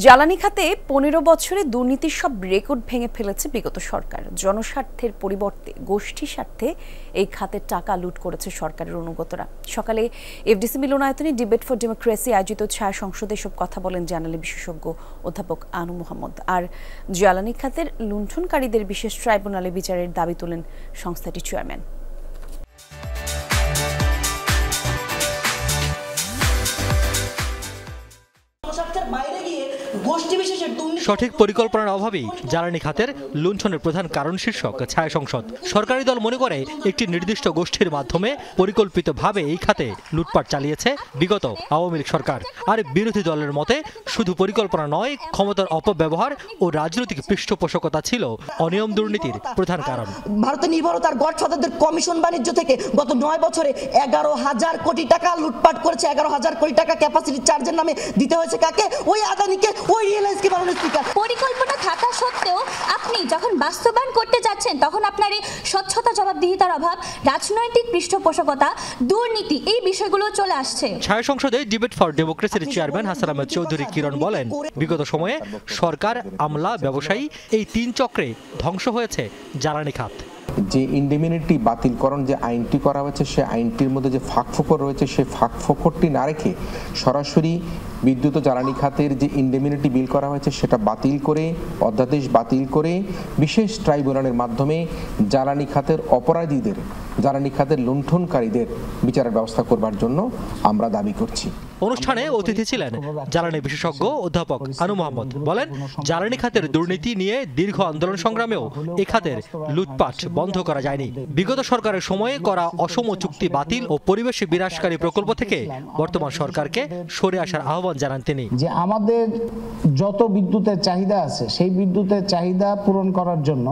জ্বালানি খাতে ১৫ বছরে দুর্নীতির সব রেকর্ড ভেঙে ফেলেছে বিগত সরকার। জনস্বার্থের পরিবর্তে গোষ্ঠী স্বার্থে এই খাতের টাকা লুট করেছে সরকারের অনুগতরা। সকালে এফডিসি মিলনায়তনে ডিবেট ফর ডেমোক্রেসি আয়োজিত ছায়া সংসদে সব কথা বলেন জ্বালানি বিশেষজ্ঞ অধ্যাপক আনু মোহাম্মদ। আর জ্বালানি খাতের লুণ্ঠনকারীদের বিশেষ ট্রাইব্যুনালে বিচারের দাবি তোলেন সংস্থাটির চেয়ারম্যান। সঠিক পরিকল্পনার অভাবেই জ্বালানি খাতের লুণ্ঠনের প্রধান কারণ শীর্ষক ছায়া সংসদ। সরকারি দল মনে করে একটি নির্দিষ্ট গোষ্ঠীর মাধ্যমে পরিকল্পিতভাবে এই খাতে লুটপাট চালিয়েছে বিগত আওয়ামী লীগ সরকার। আর বিরোধী দলের মতে শুধু পরিকল্পনা নয়, ক্ষমতার অপব্যবহার ও রাজনৈতিক পৃষ্ঠপোষকতা ছিল অনিয়ম দুর্নীতির প্রধান কারণ। ভারতের নির্ভরতার গডফাদারদের কমিশন বাণিজ্য থেকে গত ৯ বছরে ১১,০০০ কোটি টাকা লুটপাট করেছে। ১১,০০০ কোটি টাকা ক্যাপাসিটি চার্জের নামে দিতে হয়েছে কাকে? ওই আদানিকে, ওই রিয়েলাইজকে বানানোর স্পিকার। পরিকল্পনা থাকা সত্ত্বেও আপনি যখন বাস্তবায়ন করতে যাচ্ছেন তখন আপনার এই স্বচ্ছতা, জবাবদিহিতার অভাব, রাজনৈতিক পৃষ্ঠপোষকতা, দুর্নীতি এই বিষয়গুলো চলে আসছে। ছায়া সংসদে ডিবেট ফর ডেমোক্রেসির চেয়ারম্যান হাসান আহমেদ চৌধুরী কিরণ বলেন, বিগত সময়ে সরকার, আমলা, ব্যবসায়ী এই ৩ চক্রে ধ্বংস হয়েছে জ্বালানি খাত। যে ইন্ডেমিনিটি বাতিলকরণ যে আইনটি করা হয়েছে, সে আইনটির মধ্যে যে ফাঁকফোকর রয়েছে, সেই ফাঁকফোকরটি না রেখে সরাসরি বিদ্যুৎ ও জ্বালানি খাতের যে ইন্ডেমিনিটি বিল করা হয়েছে সেটা বাতিল করে, অধ্যাদেশ বাতিল করে বিশেষ ট্রাইব্যুনালের মাধ্যমে জ্বালানি খাতের অপরাধীদের, জ্বালানি খাতের লুণ্ঠনকারীদের বিচারের ব্যবস্থা করবার জন্য আমরা দাবি করছি। অনুষ্ঠানে অতিথি ছিলেন জ্বালানি বিশেষজ্ঞ অধ্যাপক আনু মোহাম্মদ। বলেন, জ্বালানি খাতের দুর্নীতি নিয়ে দীর্ঘ আন্দোলন সংগ্রামেও এ খাতের লুটপাট বন্ধ করা যায়নি। বিগত সরকারের সময়ে করা অসম চুক্তি বাতিল ও পরিবেশ বিনাশকারী প্রকল্প থেকে বর্তমান সরকারকে সরে আসার আহ্বান জানান তিনি। যে আমাদের যত বিদ্যুতের চাহিদা আছে সেই বিদ্যুতের চাহিদা পূরণ করার জন্য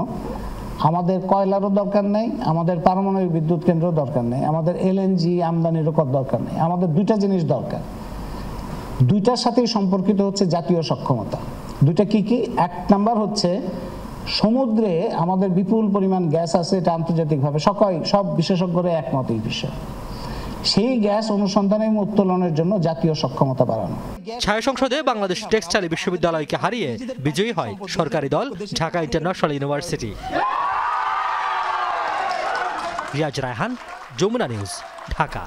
আমাদের কয়লারও দরকার নেই, আমাদের পারমাণবিক বিদ্যুৎ কেন্দ্রও দরকার নেই, আমাদের এলএনজি আমদানিরও দরকার নেই। আমাদের দুইটা জিনিস দরকার, দুইটার সাথেই সম্পর্কিত হচ্ছে জাতীয় সক্ষমতা। দুইটা কি কি? ১ নাম্বার হচ্ছে সমুদ্রে আমাদের বিপুল পরিমাণ গ্যাস আছে, এটা আন্তর্জাতিকভাবে সব বিশেষজ্ঞরা একমত এই বিষয়ে। সেই গ্যাস অনুসন্ধান এবং উত্তোলনের জন্য জাতীয় সক্ষমতা বাড়ানো। ছায়া সংসদে বাংলাদেশ টেক্সটাইল বিশ্ববিদ্যালয়কে হারিয়ে বিজয়ী হয় সরকারি দল Dhaka International University. Riaz Raihan, Jamuna News, Dhaka.